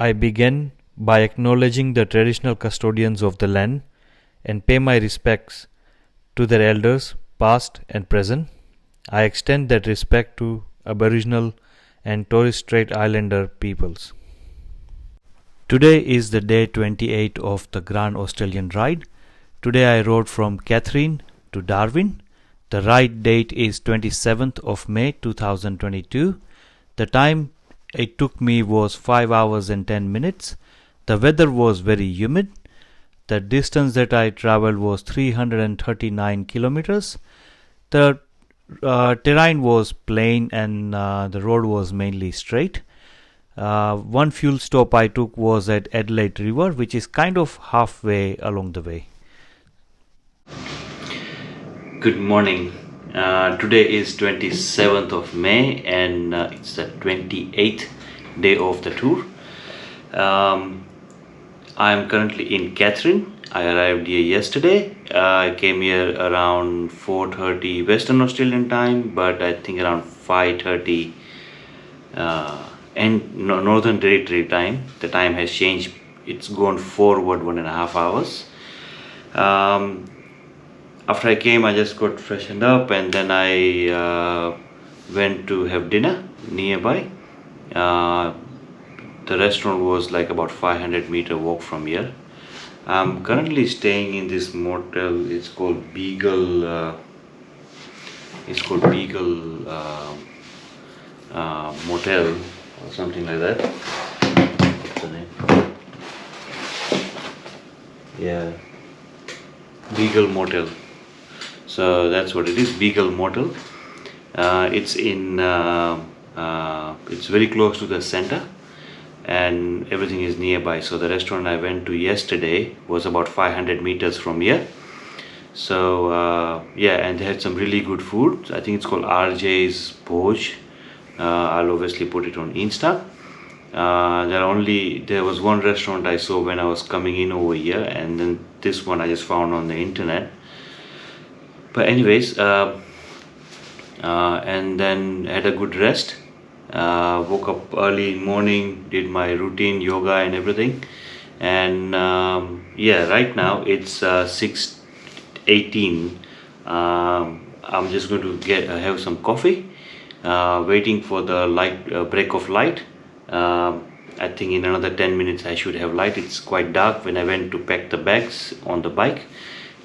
I begin by acknowledging the traditional custodians of the land and pay my respects to their elders, past and present. I extend that respect to Aboriginal and Torres Strait Islander peoples. Today is the day 28 of the Grand Australian Ride. Today I rode from Katherine to Darwin. The ride date is 27th of May 2022. The time it took me was 5 hours and 10 minutes. The weather was very humid. The distance that I traveled was 339 kilometers. The terrain was plain and the road was mainly straight. One fuel stop I took was at Adelaide River, which is kind of halfway along the way. Good morning. Today is 27th of May and it's the 28th day of the tour. I am currently in Katherine. I arrived here yesterday. I came here around 4:30 Western Australian time, but I think around 5:30 and Northern Territory time. The time has changed. It's gone forward 1.5 hours. After I came, I just got freshened up and then I went to have dinner nearby. The restaurant was like about 500-meter walk from here. I'm currently staying in this motel. It's called Beagle. Motel or something like that. What's the name? Yeah, Beagle Motel. So that's what it is, Beagle Motel. It's in. It's very close to the center, and everything is nearby. So the restaurant I went to yesterday was about 500 meters from here. So yeah, and they had some really good food. I think it's called RJ's Bhoj. I'll obviously put it on Insta. There was one restaurant I saw when I was coming in over here, and then this one I just found on the internet. But anyways, and then had a good rest. Woke up early in morning, did my routine yoga and everything, and yeah, right now it's 6:18. I'm just going to have some coffee, waiting for the break of light. I think in another 10 minutes I should have light. It's quite dark. When I went to pack the bags on the bike,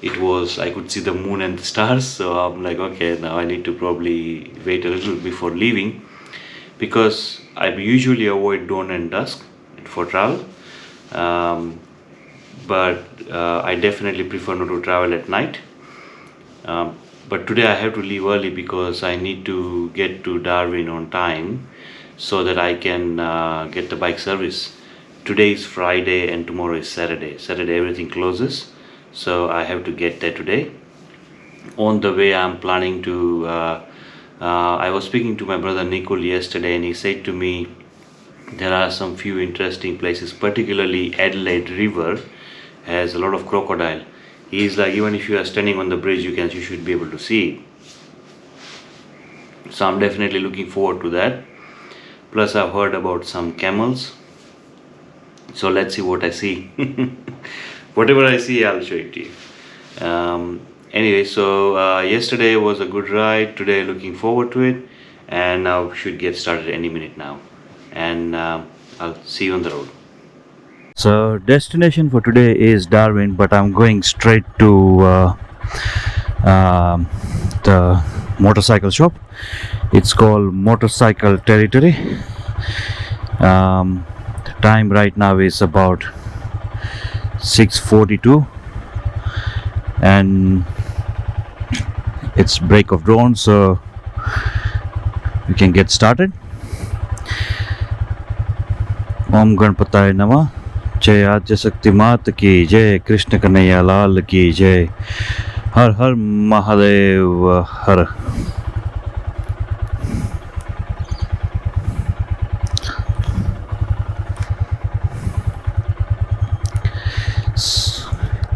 I could see the moon and the stars, so I'm like, okay, now I need to probably wait a little before leaving, because I usually avoid dawn and dusk for travel, but I definitely prefer not to travel at night. But today I have to leave early because I need to get to Darwin on time so that I can get the bike service. Today is Friday and tomorrow is Saturday. Saturday everything closes, so I have to get there today. On the way I'm planning to I was speaking to my brother Nicole yesterday, and he said to me there are some few interesting places, particularly Adelaide River has a lot of crocodile. He's like, even if you are standing on the bridge, you should be able to see it. So I'm definitely looking forward to that. Plus I've heard about some camels, so let's see what I see. Whatever I see, I'll show it to you. Anyway, so yesterday was a good ride. Today looking forward to it, and now should get started any minute now, and I'll see you on the road. So destination for today is Darwin, but I'm going straight to the motorcycle shop. It's called Motorcycle Territory. The time right now is about 6:42 and it's break of dawn, so we can get started. Om Ganpataya Namah. जय आद्य शक्ति मात की जय, कृष्ण कन्हैया लाल की जय, हर हर महादेव हर.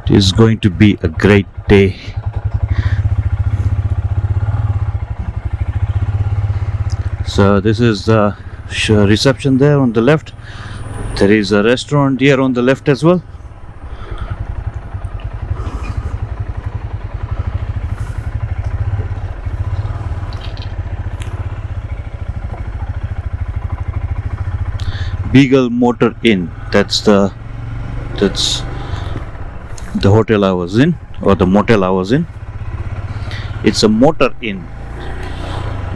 It is going to be a great day. So this is the reception there on the left. There is a restaurant here on the left as well. Beagle Motor Inn. That's the hotel I was in, or the motel I was in. It's a motor inn.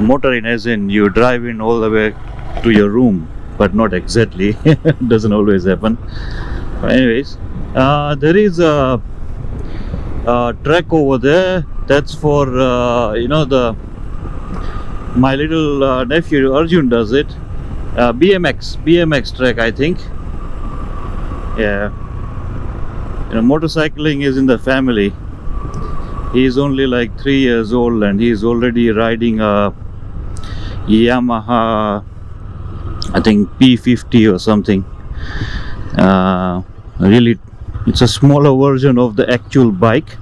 Motor inn as in you drive in all the way to your room, but not exactly. Doesn't always happen. But anyways, there is a track over there. That's for my little nephew Arjun does it. BMX track, I think. Yeah, motorcycling is in the family. He's only like 3 years old and he's already riding a Yamaha, I think P50 or something. Really, it's a smaller version of the actual bike.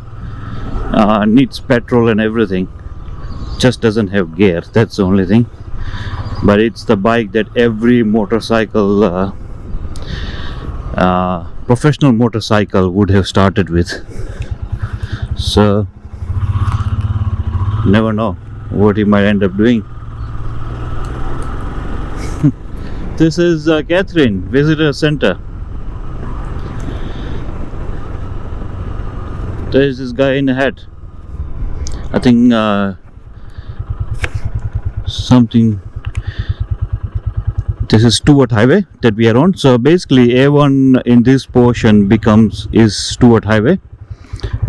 Needs petrol and everything. Just doesn't have gear. That's the only thing. But it's the bike that every motorcycle, professional motorcycle would have started with. So never know what he might end up doing. This is Katherine Visitor Center. There is this guy in a hat. I think something. This is Stewart Highway that we are on. So basically A1 in this portion is Stewart Highway,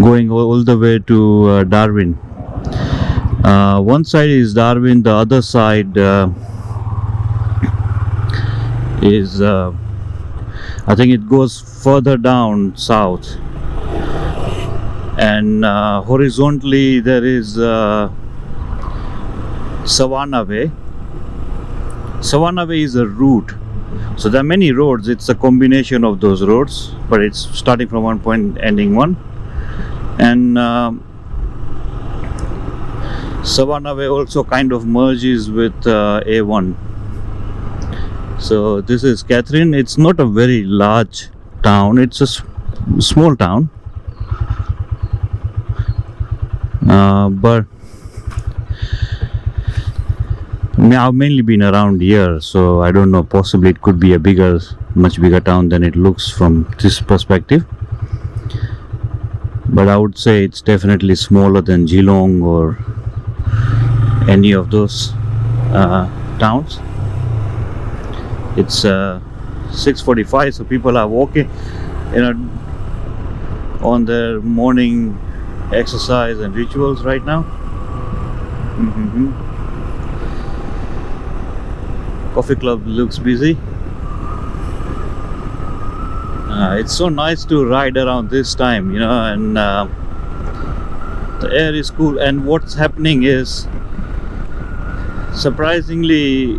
going all the way to Darwin. One side is Darwin, the other side is I think it goes further down south, and horizontally there is Savannah Way. Savannah Way is a route, so there are many roads. It's a combination of those roads, but it's starting from one point, ending one. And Savannah Way also kind of merges with A1. So this is Katherine. It's not a very large town, it's a small town, but I've mainly been around here, so I don't know, possibly it could be a much bigger town than it looks from this perspective. But I would say it's definitely smaller than Geelong or any of those towns. It's 6:45, so people are walking, on their morning exercise and rituals right now. Coffee club looks busy. It's so nice to ride around this time, and the air is cool. And what's happening is, surprisingly,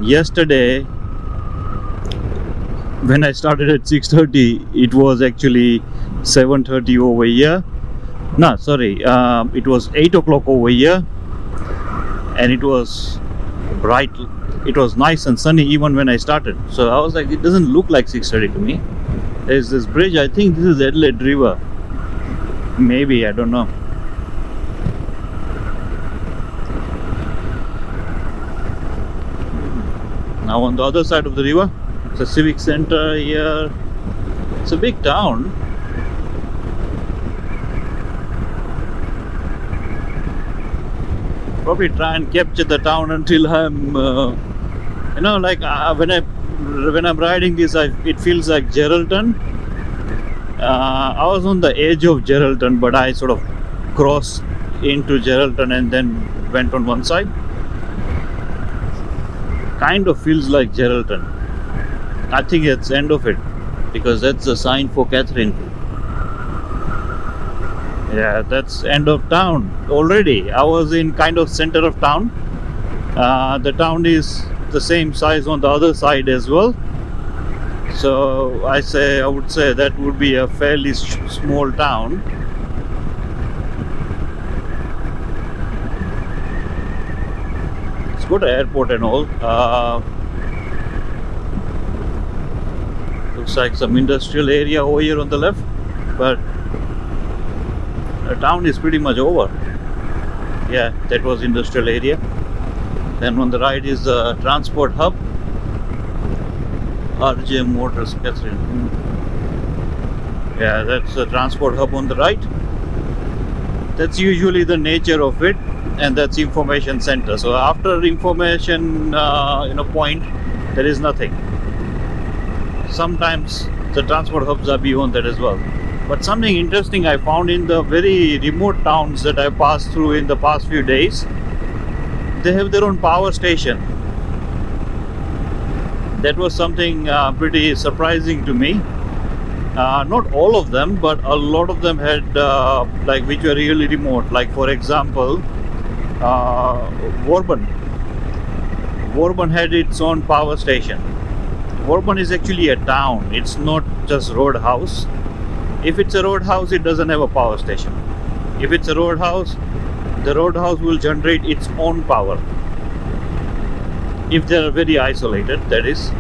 yesterday when I started at 6:30, it was actually 7:30 over here. No, sorry, it was 8 o'clock over here, and it was bright. It was nice and sunny even when I started. So I was like, it doesn't look like 6:30 to me. There's this bridge. I think this is Adelaide River. Maybe, I don't know. Now on the other side of the river, it's a civic center here. It's a big town. Probably try and capture the town until I'm, when I'm riding this, it feels like Geraldton. I was on the edge of Geraldton, but I sort of crossed into Geraldton and then went on one side. Kind of feels like Geraldton. I think it's end of it, because that's the sign for Katherine. Yeah, that's end of town already. I was in kind of center of town. The town is the same size on the other side as well. So I would say that would be a fairly small town. It's got an airport and all. looks like some industrial area over here on the left, but the town is pretty much over. Yeah, that was industrial area. Then on the right is the transport hub, RJ Motors, Katherine. Yeah, that's the transport hub on the right. That's usually the nature of it, and that's information center. So after information point, there is nothing. Sometimes the transport hubs are beyond that as well. But something interesting I found in the very remote towns that I passed through in the past few days, they have their own power station. That was something pretty surprising to me. Not all of them, but a lot of them had which were really remote. Like for example, Warburn had its own power station. Warburn is actually a town. It's not just roadhouse. If it's a roadhouse, it doesn't have a power station. If it's a roadhouse, the roadhouse will generate its own power. If they are very isolated, that is.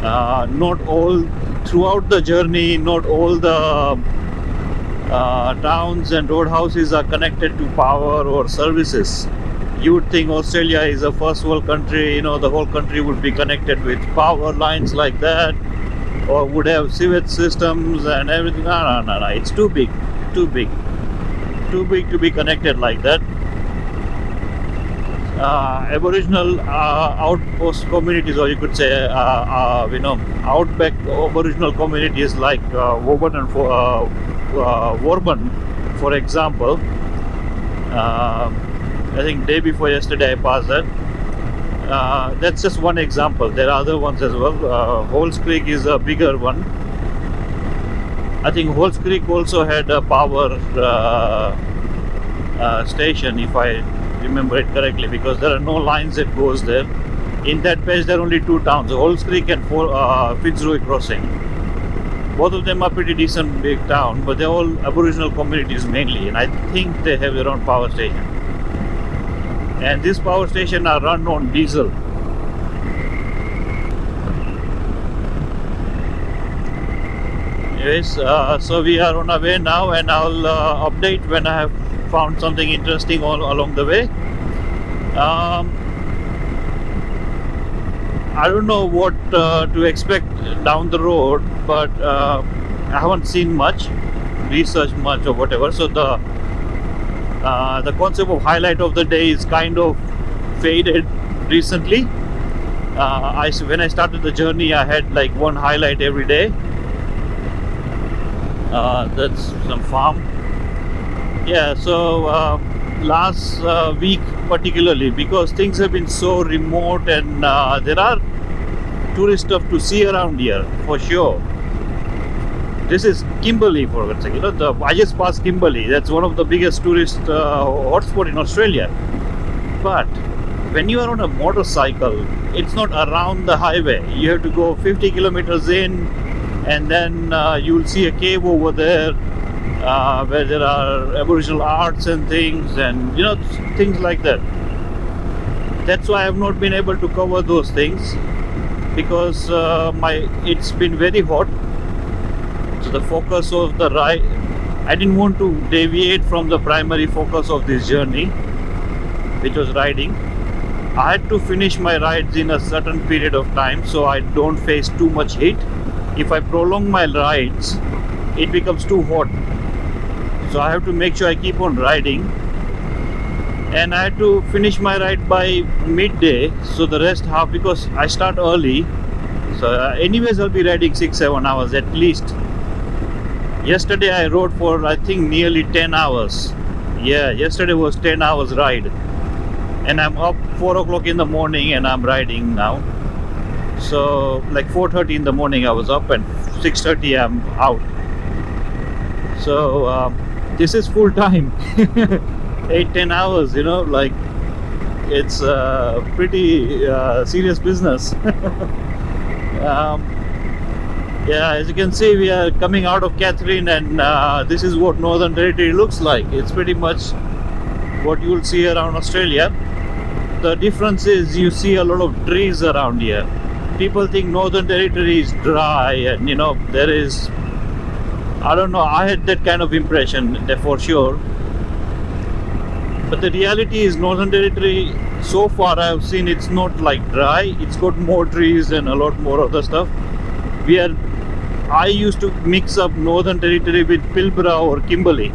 Not all throughout the journey, not all the towns and roadhouses are connected to power or services. You would think Australia is a first world country, the whole country would be connected with power lines like that, or would have sewage systems and everything. No, it's too big to be connected like that. Aboriginal outpost communities, or you could say outback Aboriginal communities like Warburn and Warburn, for example. I think day before yesterday I passed that. That's just one example. There are other ones as well. Halls Creek is a bigger one. I think Halls Creek also had a power station, if I remember it correctly, because there are no lines that goes there. In that patch there are only two towns, Halls Creek and Fitzroy Crossing. Both of them are pretty decent big town, but they're all Aboriginal communities mainly, and I think they have their own power station. And these power stations are run on diesel. Yes, so we are on our way now, and I'll update when I have found something interesting all along the way. I don't know what to expect down the road, but I haven't seen much, researched much or whatever. So the concept of highlight of the day is kind of faded recently. When I started the journey, I had like one highlight every day. That's some farm. Yeah, so last week particularly, because things have been so remote, and there are tourist stuff to see around here for sure. This is Kimberley, for God's sake. I just passed Kimberley. That's one of the biggest tourist hotspot in Australia. But when you are on a motorcycle, it's not around the highway. You have to go 50 kilometers in, and then you'll see a cave over there where there are Aboriginal arts and things, and things like that. That's why I have not been able to cover those things, because it's been very hot. So the focus of the ride, I didn't want to deviate from the primary focus of this journey, which was riding. I had to finish my rides in a certain period of time so I don't face too much heat. If I prolong my rides, it becomes too hot. So I have to make sure I keep on riding, and I had to finish my ride by midday, so the rest half, because I start early, so anyways I'll be riding 6-7 hours at least. Yesterday I rode for I think nearly 10 hours. Yeah, yesterday was 10 hours ride, and I'm up 4 o'clock in the morning and I'm riding now. So like 4:30 in the morning I was up, and 6:30 I'm out. So this is full time. 8-10 hours, like it's pretty serious business. Yeah, as you can see, we are coming out of Katherine, and this is what Northern Territory looks like. It's pretty much what you will see around Australia. The difference is you see a lot of trees around here. People think Northern Territory is dry, and there is, I don't know, I had that kind of impression for sure. But the reality is Northern Territory, so far I've seen, it's not like dry. It's got more trees and a lot more other stuff. I used to mix up Northern Territory with Pilbara or Kimberley.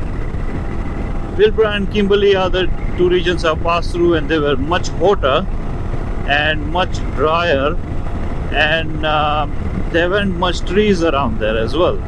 Pilbara and Kimberley are the two regions I've passed through, and they were much hotter and much drier, and there weren't much trees around there as well.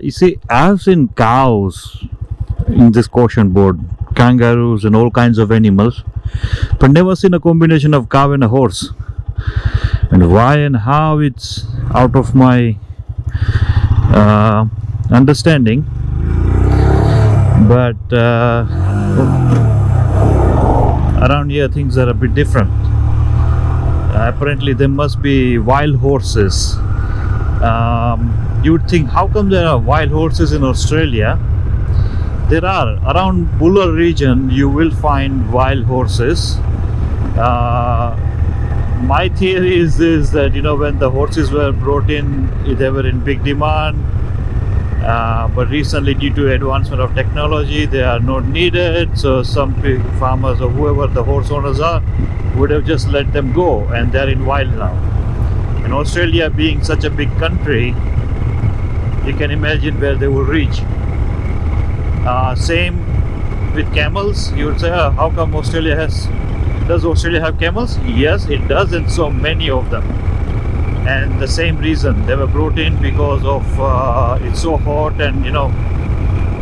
You see, I've seen cows in this caution board, kangaroos and all kinds of animals, but never seen a combination of cow and a horse. And why and how, it's out of my understanding. But around here things are a bit different. Apparently there must be wild horses. You would think, how come there are wild horses in Australia? There are. Around Buller region you will find wild horses. My theory is this, that when the horses were brought in, they were in big demand, but recently due to advancement of technology they are not needed, so some big farmers or whoever the horse owners are would have just let them go, and they're in wild now. And Australia being such a big country, you can imagine where they will reach. Same with camels. You would say, how come does Australia have camels? Yes, it does, and so many of them. And the same reason, they were brought in because of it's so hot, and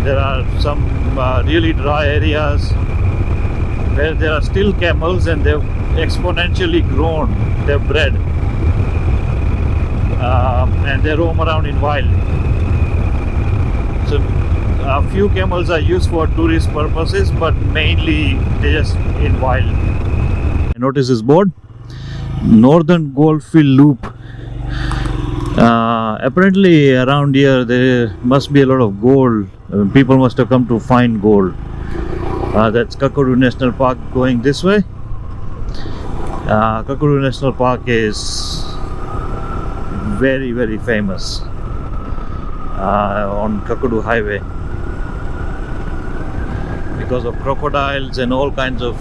there are some really dry areas where there are still camels, and they've exponentially grown, they've bred, and they roam around in wild. So a few camels are used for tourist purposes, but mainly they're just in wild. Notice this board, Northern Goldfield Loop. Apparently around here there must be a lot of gold. People must have come to find gold. That's Kakadu National Park going this way. Kakadu National Park is very, very famous on Kakadu Highway because of crocodiles and all kinds of,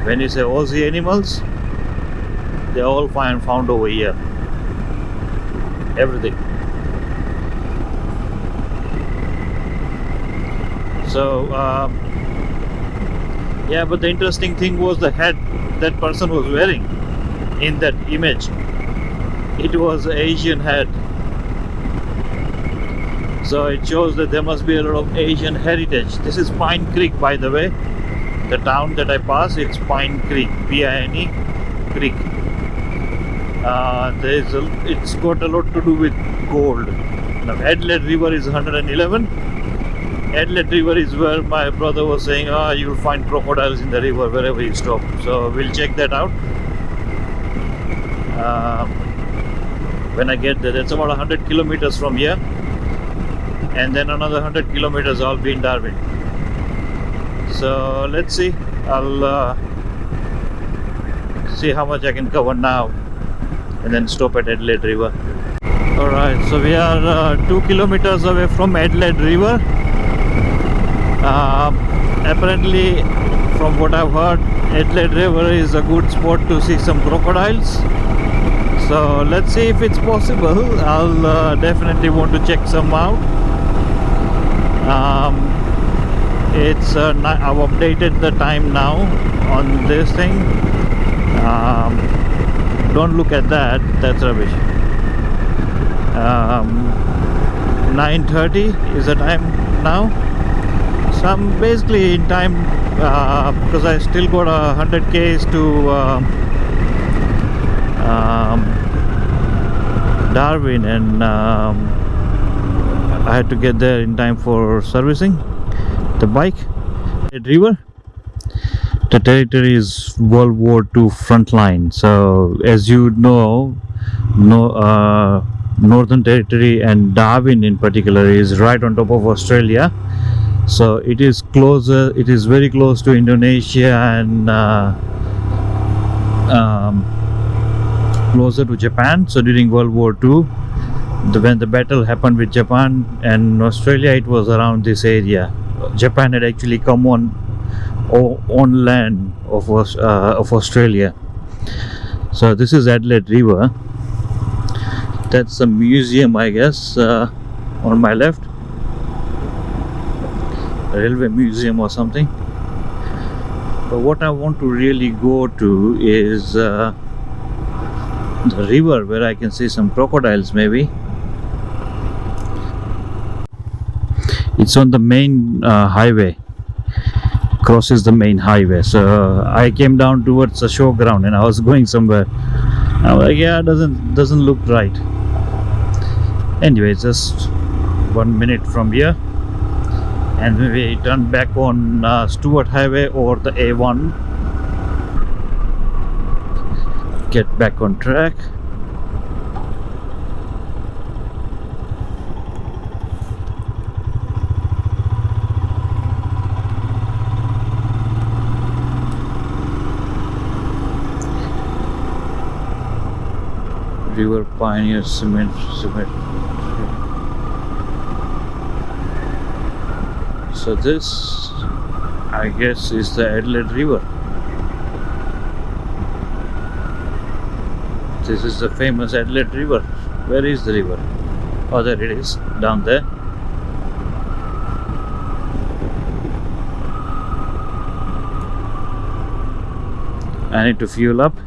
when you say Aussie animals, they all found over here. Everything. So yeah, but the interesting thing was the hat that person was wearing in that image. It was an Asian hat. So it shows that there must be a lot of Asian heritage. This is Pine Creek, by the way. The town that I pass, it's Pine Creek, P-I-N-E Creek. It's got a lot to do with gold. Now Adelaide River is 111. Adelaide River is where my brother was saying, you'll find crocodiles in the river wherever you stop. So we'll check that out when I get there. That's about 100 kilometers from here, and then another 100 kilometers I'll be in Darwin. So let's see, I'll see how much I can cover now and then stop at Adelaide River. Alright, so we are 2 kilometers away from Adelaide River. Apparently, from what I've heard, Adelaide River is a good spot to see some crocodiles. So let's see if it's possible. I'll definitely want to check some out. I've updated the time now on this thing. Don't look at that, that's rubbish. 9:30 is the time now. So I'm basically in time because I still got 100 k's to Darwin, and I had to get there in time for servicing the bike. River. The territory is World War II front line. So as you know, Northern Territory and Darwin in particular is right on top of Australia. So it is closer. It is very close to Indonesia and closer to Japan. So during World War II, when the battle happened with Japan and Australia, it was around this area. Japan had actually come on land of Australia. So this is Adelaide River. That's a museum, I guess, on my left. A railway museum or something. But what I want to really go to is the river, where I can see some crocodiles maybe. It's on the main highway, crosses the main highway. So I came down towards the showground and I was going somewhere. I'm like, yeah, doesn't look right. Anyway, just 1 minute from here, and we turn back on Stewart Highway or the A1. Get back on track. River Pioneer Cement. So this, I guess, is the Adelaide River. This is the famous Adelaide River. Where is the river? Oh, there it is, down there. I need to fuel up.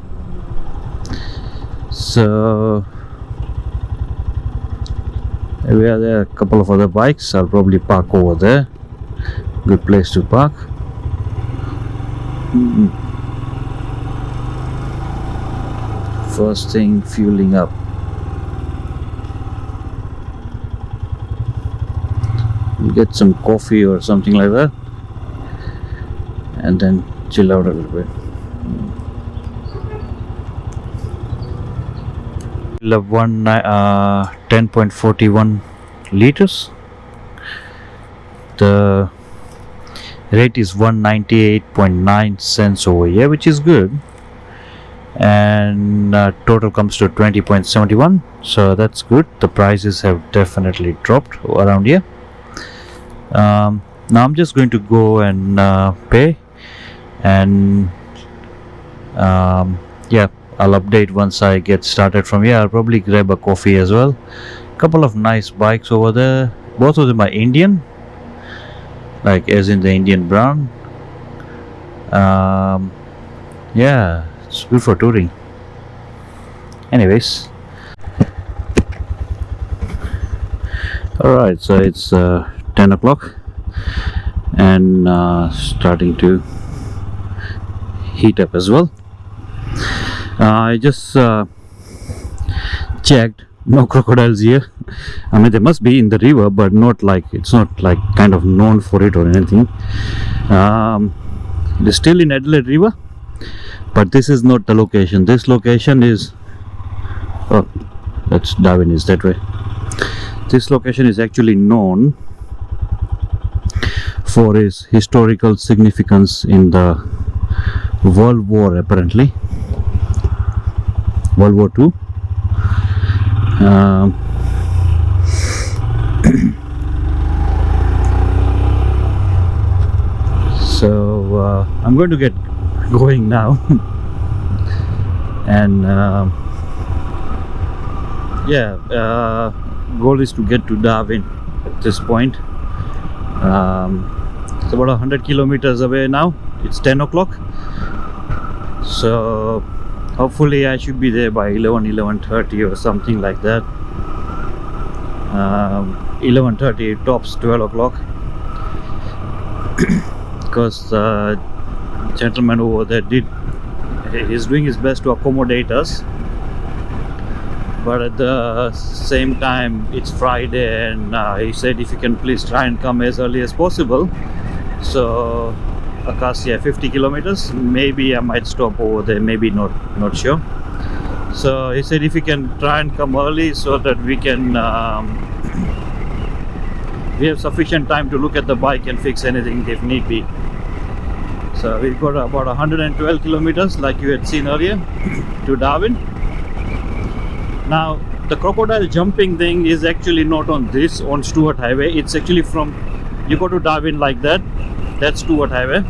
So we are there. A couple of other bikes. I'll probably park over there. Good place to park. First thing, fueling up. We'll get some coffee or something like that, and then chill out a little bit. We'll have 10.41 liters. The rate is 198.9 cents over here, which is good, and total comes to 20.71, so that's good. The prices have definitely dropped around here. Now I'm just going to go and pay, and yeah, I'll update once I get started from here. I'll probably grab a coffee as well. Couple of nice bikes over there. Both of them are Indian, like as in the Indian brown. Yeah, it's good for touring. Anyways, alright, so it's 10 o'clock and starting to heat up as well. I just checked, no crocodiles here. I mean, there must be in the river, but it's not like kind of known for it or anything. It is still in Adelaide River, but this is not the location. This location is, oh, that's Darwin is that way. This location is actually known for its historical significance in the World War, apparently. World War II. So I'm going to get going now, and yeah, goal is to get to Darwin at this point. It's about 100 kilometers away now. It's 10 o'clock, so hopefully I should be there by 11:30 or something like that. 11:30 tops 12 o'clock, because gentleman over there he's doing his best to accommodate us, but at the same time it's Friday, and he said if you can please try and come as early as possible. So Acacia 50 kilometers, maybe I might stop over there, maybe not sure. So he said if you can try and come early so that we can we have sufficient time to look at the bike and fix anything if need be. So we've got about 112 kilometers like you had seen earlier to Darwin. Now the crocodile jumping thing is actually not on Stuart Highway. It's actually from, you go to Darwin like that, that's Stuart Highway,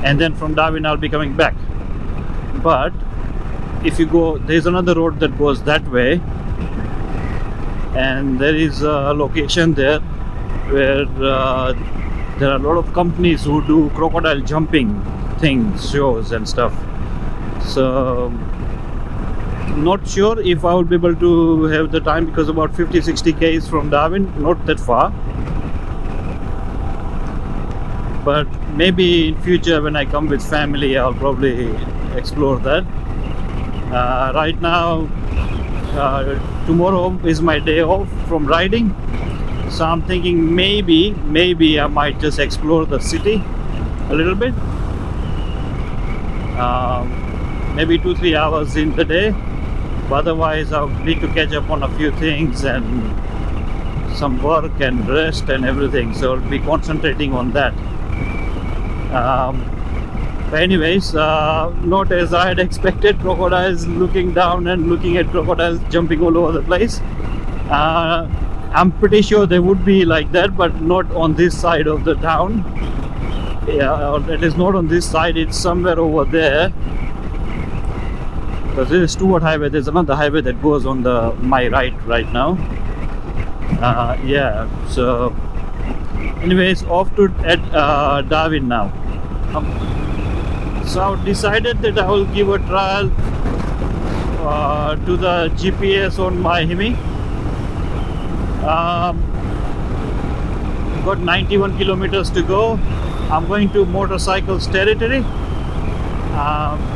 and then from Darwin I'll be coming back. But if you go, there's another road that goes that way, and there is a location there where there are a lot of companies who do crocodile jumping things, shows and stuff. So not sure if I will be able to have the time, because about 50-60 k's from Darwin, not that far. But maybe in future when I come with family I'll probably explore that. Right now tomorrow is my day off from riding, so I'm thinking maybe I might just explore the city a little bit, maybe 2-3 hours in the day, but otherwise I'll need to catch up on a few things and some work and rest and everything, so I'll be concentrating on that. But anyways, not as I had expected, crocodiles looking down and looking at crocodiles jumping all over the place. I'm pretty sure they would be like that, but not on this side of the town. Yeah, it is not on this side, it's somewhere over there. Because this is Stuart Highway, there's another highway that goes on my right now. Yeah, so anyways, off to Darwin now. So I've decided that I will give a trial to the GPS on my Hemi. Got 91 kilometers to go. I'm going to motorcycles territory.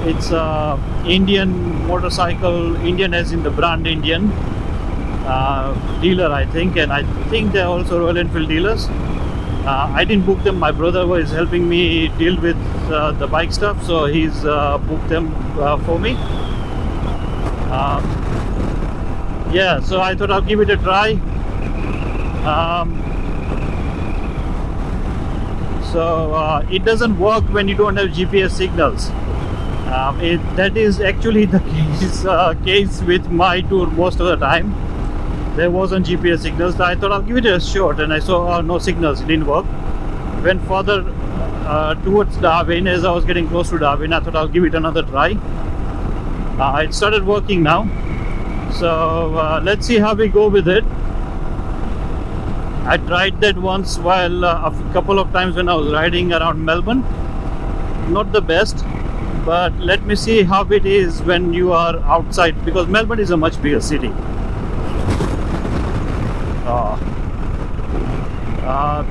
It's Indian motorcycle, Indian as in the brand Indian, dealer I think, and I think they're also Royal Enfield dealers. I didn't book them, my brother was helping me deal with the bike stuff, so he's booked them for me. Yeah, so I thought I'll give it a try. So it doesn't work when you don't have GPS signals. That is actually the case with my tour most of the time. There wasn't GPS signals, so I thought I'll give it a shot, and I saw no signals, it didn't work. Went further towards Darwin. As I was getting close to Darwin, I thought I'll give it another try. It started working now, so let's see how we go with it. I tried that once while a couple of times when I was riding around Melbourne. Not the best, but let me see how it is when you are outside, because Melbourne is a much bigger city.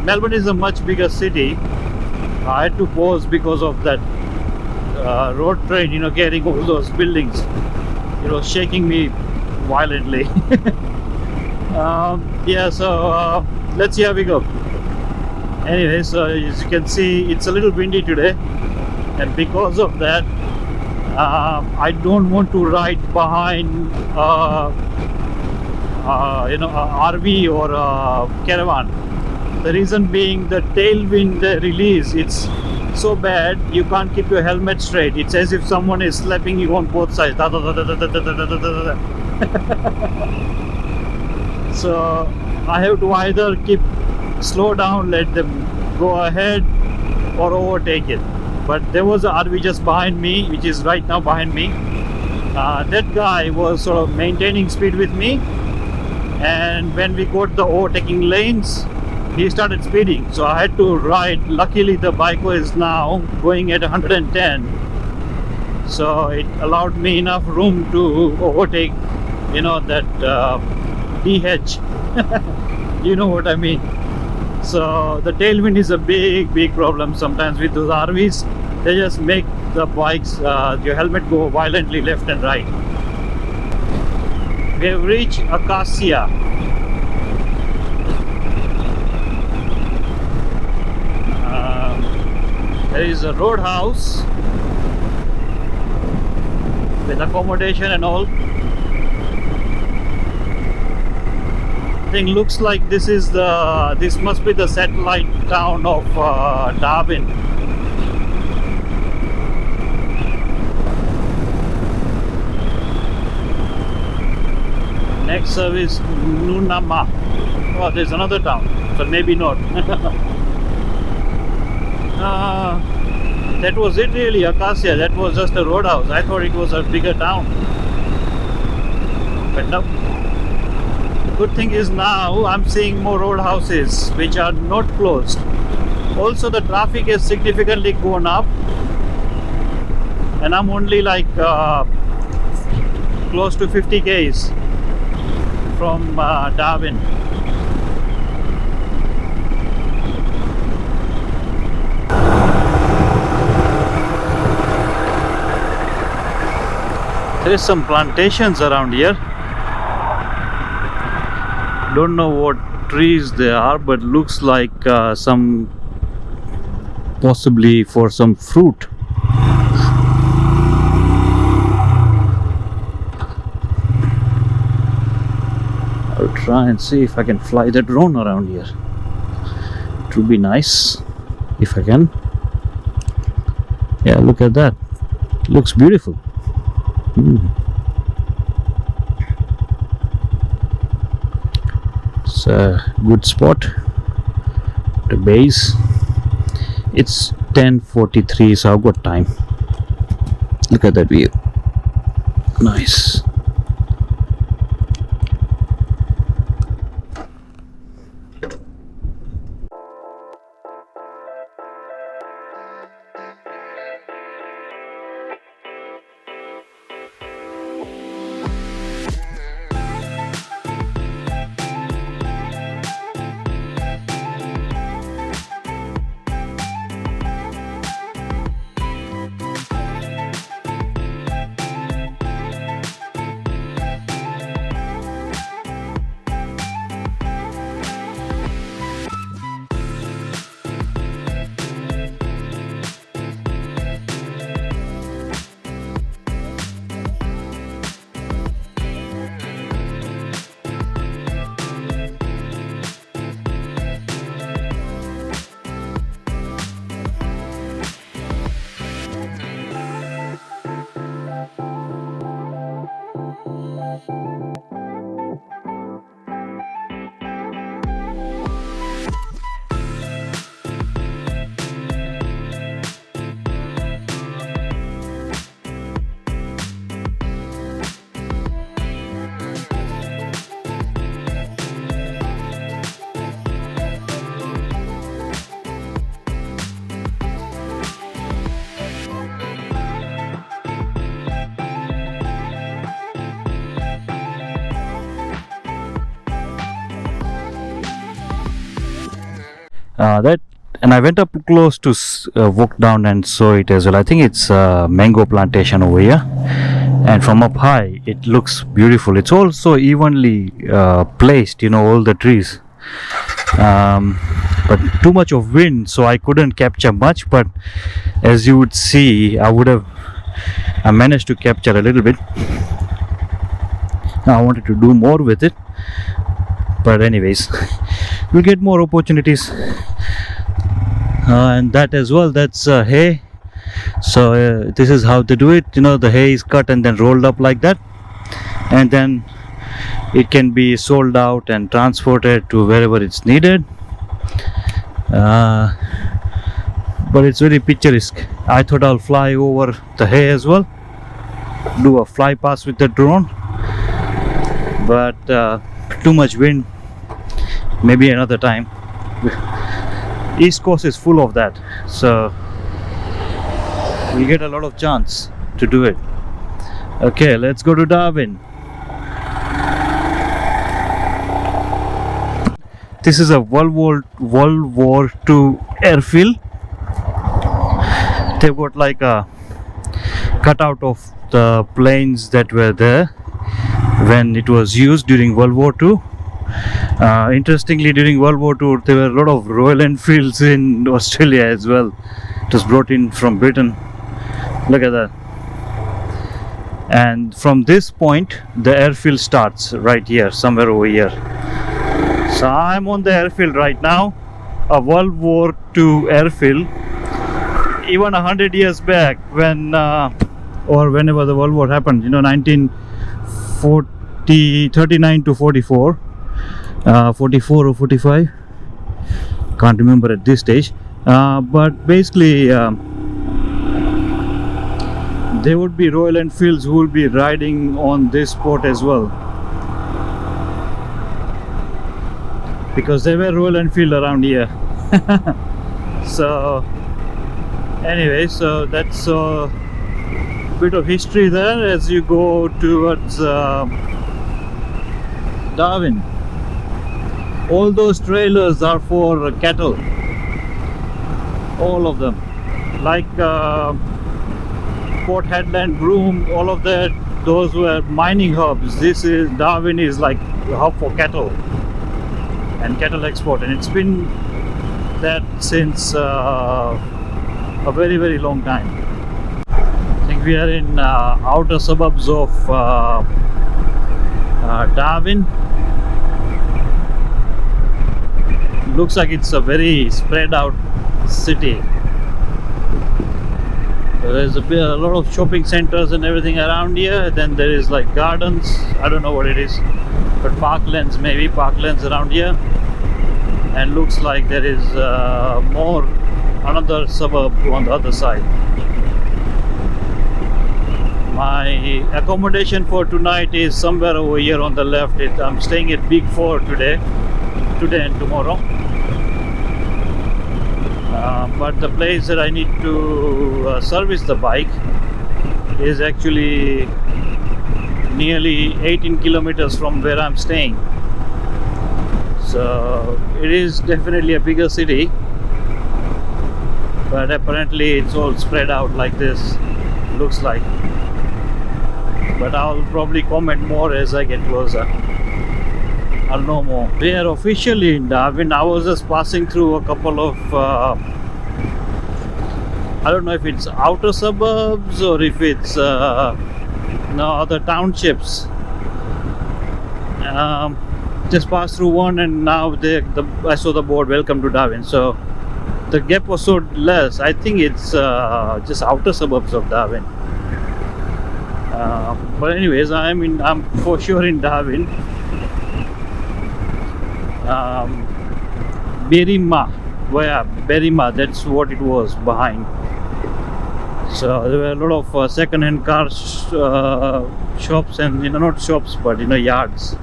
Melbourne is a much bigger city. I had to pause because of that road train, carrying all those buildings. It was shaking me violently. Yeah, so let's see how we go. Anyway, so as you can see, it's a little windy today, and because of that I don't want to ride behind a RV or a caravan. The reason being the tailwind release, it's so bad you can't keep your helmet straight. It's as if someone is slapping you on both sides. So I have to either slow down, let them go ahead, or overtake it. But there was an RV just behind me, which is right now behind me. That guy was sort of maintaining speed with me, and when we got the overtaking lanes, he started speeding, so I had to ride. Luckily the bike was now going at 110, so it allowed me enough room to overtake that DH You know what I mean. So the tailwind is a big problem sometimes with those RVs. They just make the bikes, your helmet go violently left and right. We have reached Acacia. There is a roadhouse with accommodation and all. Thing looks like this must be the satellite town of Darwin. Next service Nunama. Oh, there's another town, so maybe not. That was it really, Acacia. That was just a roadhouse. I thought it was a bigger town, but no. Good thing is now I'm seeing more roadhouses which are not closed. Also the traffic has significantly gone up, and I'm only like close to 50 k's from Darwin. There is some plantations around here. Don't know what trees they are, but looks like some possibly for some fruit. I'll try and see if I can fly the drone around here. It would be nice if I can. Yeah, look at that. Looks beautiful. It's a good spot. The base. It's 10:43, so I've got time. Look at that view. Nice. And I went up close to walk down and saw it as well. I think it's a mango plantation over here, and from up high it looks beautiful. It's also evenly placed, you know, all the trees, but too much of wind, so I couldn't capture much. But as you would see, I managed to capture a little bit. I wanted to do more with it, but anyways, we'll get more opportunities. And that as well, that's hay. So this is how they do it, you know, the hay is cut and then rolled up like that, and then it can be sold out and transported to wherever it's needed. But it's very picturesque. I thought I'll fly over the hay as well, do a fly pass with the drone, but too much wind. Maybe another time. East Coast is full of that, so we get a lot of chance to do it. Okay, let's go to Darwin. This is a World War II airfield. They've got like a cutout of the planes that were there when it was used during World War II. Interestingly, during World War II, there were a lot of Royal Enfields in Australia as well. It was brought in from Britain. Look at that. And from this point, the airfield starts right here, somewhere over here. So I'm on the airfield right now, a World War II airfield. Even 100 years back, when or whenever the World War happened, 1939 to 44, 44 or 45, can't remember at this stage. But basically, there would be Royal Enfields who will be riding on this spot as well, because there were Royal Enfield around here. So anyway, so that's a bit of history there as you go towards Darwin. All those trailers are for cattle, all of them, like Port Hedland, Broome, all of that. Those were mining hubs. This is Darwin is like a hub for cattle and cattle export, and it's been that since a very, very long time. I think we are in outer suburbs of Darwin. Looks like it's a very spread out city. There's a lot of shopping centers and everything around here. Then there is like gardens, I don't know what it is, but parklands, maybe parklands around here. And looks like there is another suburb on the other side. My accommodation for tonight is somewhere over here on the left. I'm staying at Big 4 today and tomorrow. But the place that I need to service the bike is actually nearly 18 kilometers from where I'm staying. So it is definitely a bigger city, but apparently it's all spread out like this, looks like. But I'll probably comment more as I get closer. I'll know more. We are officially in Darwin. I was just passing through a couple of I don't know if it's outer suburbs or if it's other townships. Just passed through one, and now I saw the board "Welcome to Darwin." So the gap was so less. I think it's just outer suburbs of Darwin. But anyways, I'm for sure in Darwin. Berrima, that's what it was behind. So there were a lot of second-hand car shops, and not shops, but yards.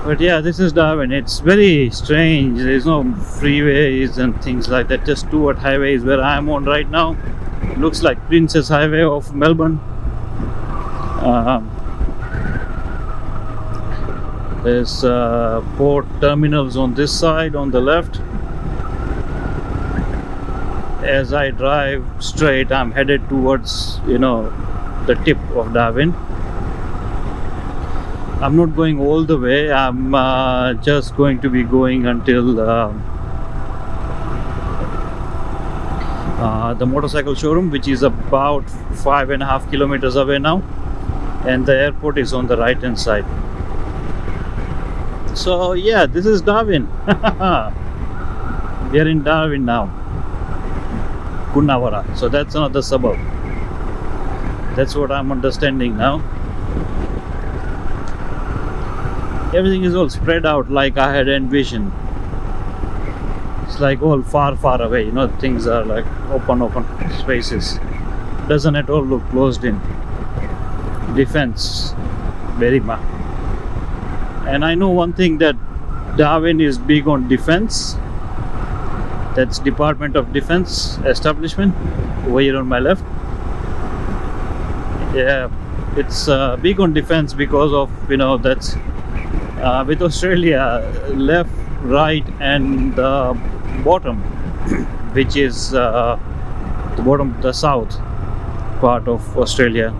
But yeah, this is Darwin. It's very strange. There's no freeways and things like that. Just two highways where I am on right now. Looks like Princess Highway of Melbourne. There's port terminals on this side on the left. As I drive straight, I'm headed towards the tip of Darwin. I'm not going all the way. I'm just going to be going until the motorcycle showroom, which is about 5.5 kilometers away now, and the airport is on the right hand side. So yeah, this is Darwin. We are in Darwin now. Coonawarra. So that's another suburb. That's what I'm understanding now. Everything is all spread out like I had envisioned. It's like all far away, things are like open spaces. Doesn't at all look closed in. Defense, Berrima. And I know one thing, that Darwin is big on defense. That's Department of Defense establishment over here on my left. Yeah, it's big on defense because of that's with Australia left, right, and the bottom, which is the bottom, the south part of Australia.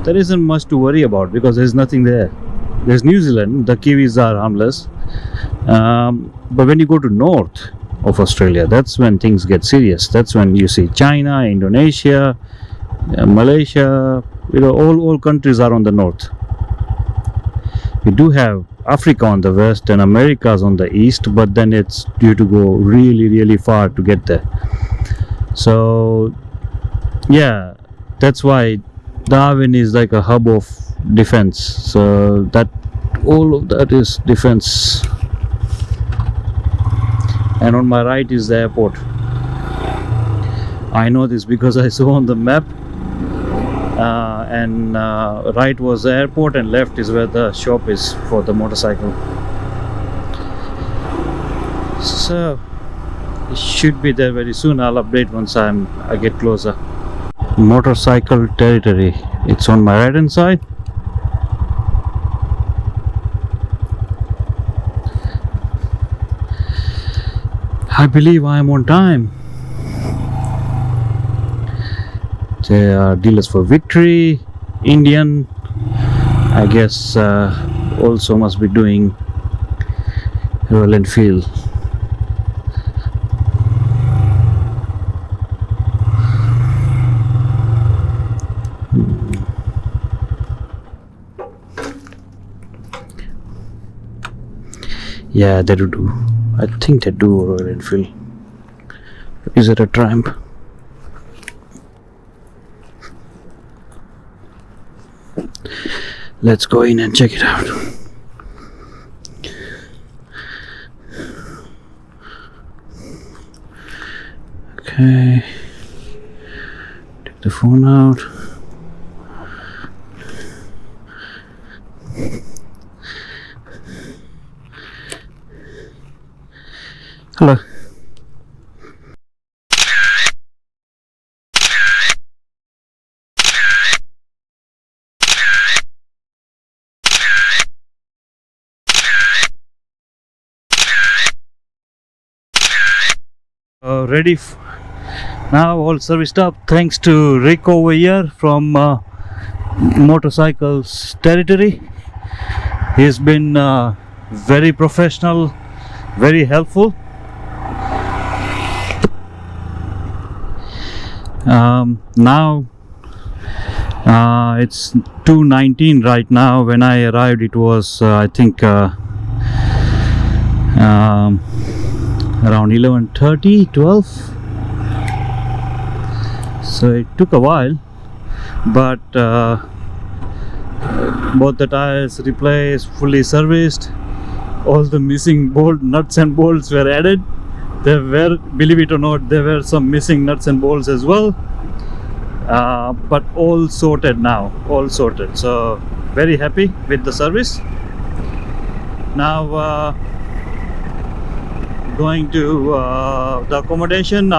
There isn't much to worry about because there's nothing there. There's New Zealand, the Kiwis are harmless. But when you go to north of Australia, that's when things get serious. That's when you see China, Indonesia, Malaysia, all countries are on the north. We do have Africa on the west and Americas on the east, but then it's due to go really far to get there. So yeah, that's why Darwin is like a hub of defense. So that all of that is defense. And on my right is the airport. I know this because I saw on the map. And right was the airport and left is where the shop is for the motorcycle. So it should be there very soon. I'll update once I get closer. Motorcycle territory. It's on my right hand side. I believe I am on time. There are dealers for Victory, Indian, I guess also must be doing Royal Enfield. Yeah, they do. I think they do Royal Enfield. Is it a Triumph? Let's go in and check it out. Okay. Take the phone out. Hello. Ready now, all serviced up thanks to Rick over here from Motorcycles Territory. He's been very professional, very helpful. Now it's 2:19 right now. When I arrived it was I think around 11:30, 12. So it took a while, but both the tires replaced, fully serviced, all the missing nuts and bolts were added. There were, believe it or not, there were some missing nuts and bolts as well, but all sorted now, all sorted. So very happy with the service. Now going to the accommodation.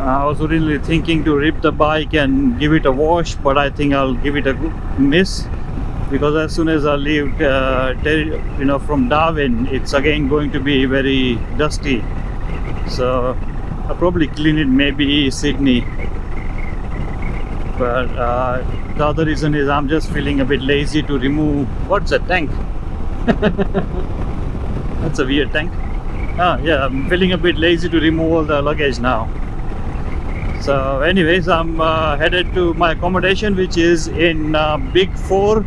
I was originally thinking to rip the bike and give it a wash, but I think I'll give it a miss, because as soon as I leave from Darwin, it's again going to be very dusty. So I'll probably clean it maybe Sydney. But the other reason is I'm just feeling a bit lazy to remove, what's that tank? That's a weird tank. Yeah, I'm feeling a bit lazy to remove all the luggage now. So anyways, I'm headed to my accommodation, which is in Big 4.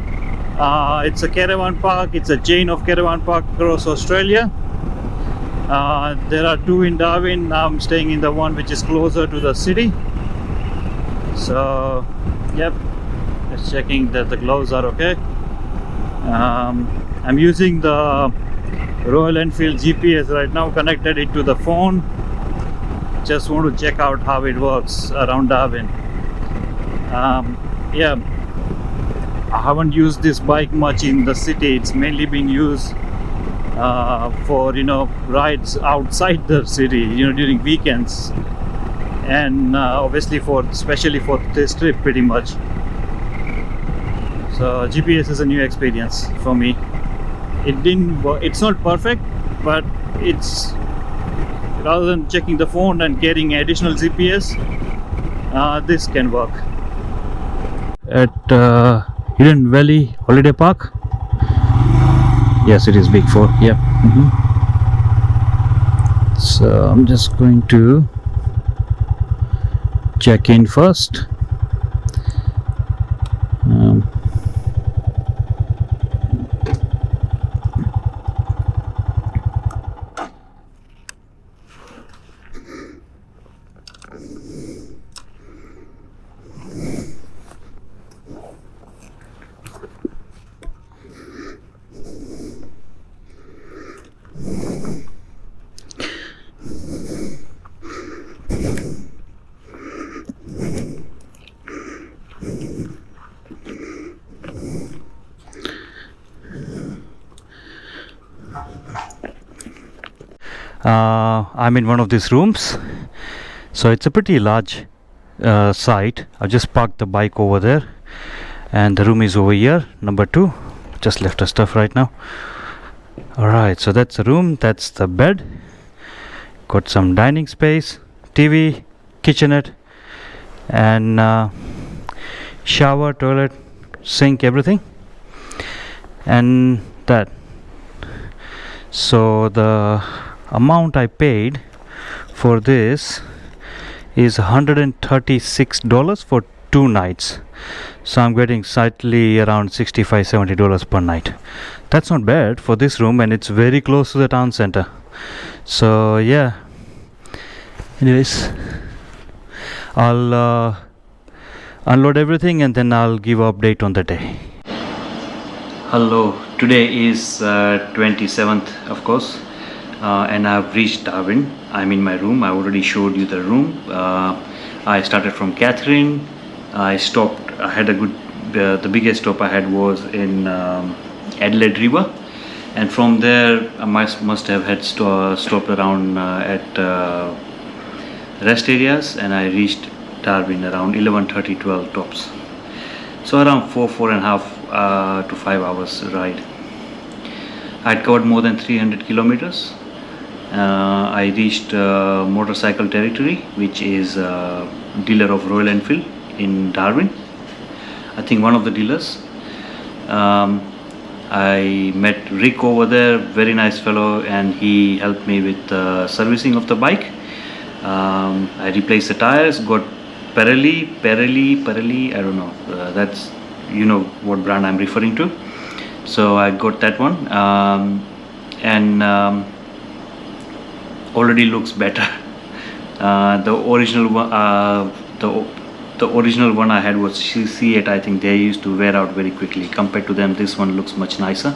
It's a caravan park. It's a chain of caravan park across Australia. There are 2 in Darwin. I'm staying in the one which is closer to the city. So yep, just checking that the gloves are okay. I'm using the Royal Enfield GPS right now, connected it to the phone. Just want to check out how it works around Darwin. Yeah, I haven't used this bike much in the city. It's mainly been used for rides outside the city, during weekends, and obviously especially for this trip pretty much. So GPS is a new experience for me. It's not perfect, but it's, rather than checking the phone and getting additional GPS, this can work. At Hidden Valley Holiday Park. Yes, it is Big 4. Yep. So I'm just going to check in first. I'm in one of these rooms, so it's a pretty large site. I just parked the bike over there, and the room is over here, number 2. Just left the stuff right now. Alright, so that's the room, that's the bed. Got some dining space, TV, kitchenette, and shower, toilet, sink, everything, and that. So the amount I paid for this is $136 for 2 nights. So I'm getting slightly around $65-70 per night. That's not bad for this room, and it's very close to the town center. So yeah. Anyways, I'll unload everything and then I'll give an update on the day. Hello, today is 27th, of course. And I've reached Darwin. I'm in my room. I already showed you the room. I started from Katherine. I stopped. I had a good. The biggest stop I had was in Adelaide River, and from there I must have had stopped around at rest areas, and I reached Darwin around 11:30, 12 tops. So around 4.5 to 5 hours ride. I'd covered more than 300 kilometers. I reached motorcycle territory, which is a dealer of Royal Enfield in Darwin. I think one of the dealers. I met Rick over there, very nice fellow, and he helped me with servicing of the bike. I replaced the tires, got Pirelli, I don't know, that's, you know what brand I'm referring to. So I got that one, and already looks better. The original one, the original one I had was C8. I think they used to wear out very quickly. Compared to them, this one looks much nicer,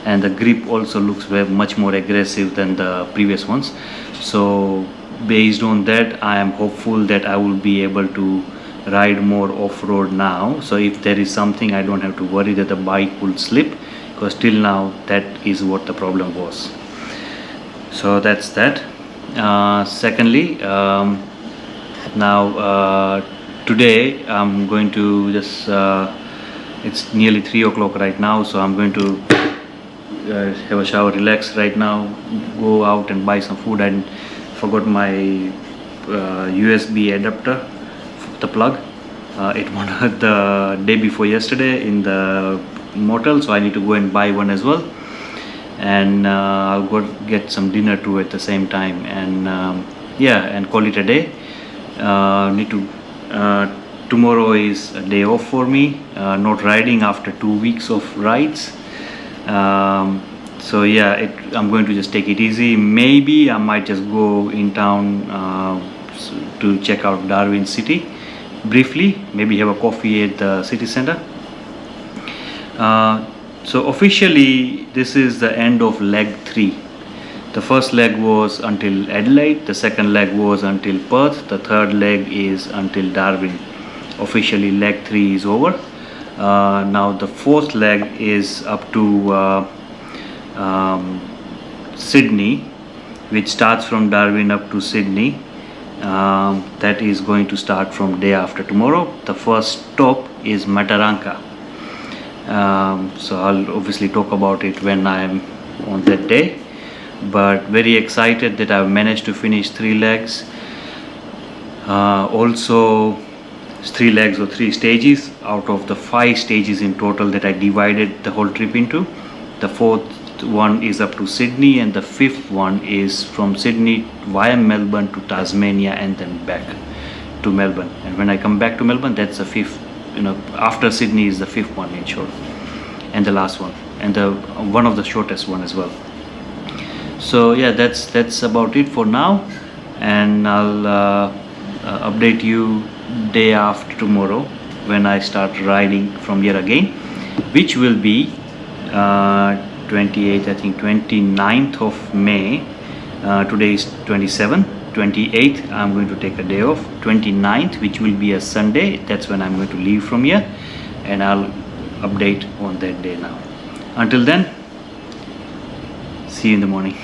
and the grip also looks much more aggressive than the previous ones. So based on that, I am hopeful that I will be able to ride more off-road now. So if there is something, I don't have to worry that the bike will slip, because till now that is what the problem was. So that's that. Secondly, now today I'm going to just it's nearly 3 o'clock right now, so I'm going to have a shower, relax right now, go out and buy some food. I forgot my USB adapter, the plug. It went the day before yesterday in the motel, so I need to go and buy one as well. And I'll go get some dinner too at the same time, and yeah, and call it a day. Tomorrow is a day off for me, not riding after 2 weeks of rides. So yeah, I'm going to just take it easy. Maybe I might just go in town to check out Darwin City briefly, maybe have a coffee at the city center. So officially this is the end of leg 3. The first leg was until Adelaide, the second leg was until Perth, the third leg is until Darwin. Officially leg 3 is over. Now the fourth leg is up to Sydney, which starts from Darwin up to Sydney. That is going to start from day after tomorrow. The first stop is Mataranka. So I'll obviously talk about it when I'm on that day, but very excited that I've managed to finish 3 legs. Also 3 legs or 3 stages out of the 5 stages in total that I divided the whole trip into. The fourth one is up to Sydney, and the fifth one is from Sydney via Melbourne to Tasmania and then back to Melbourne. And when I come back to Melbourne, that's the fifth, after Sydney is the fifth one in short, and the last one, and the one of the shortest one as well. So yeah, that's about it for now, and I'll update you day after tomorrow when I start riding from here again, which will be 28th, I think 29th of May. Today is 27th. 28th I'm going to take a day off. 29th, which will be a Sunday, that's when I'm going to leave from here, and I'll update on that day now. Until then, see you in the morning.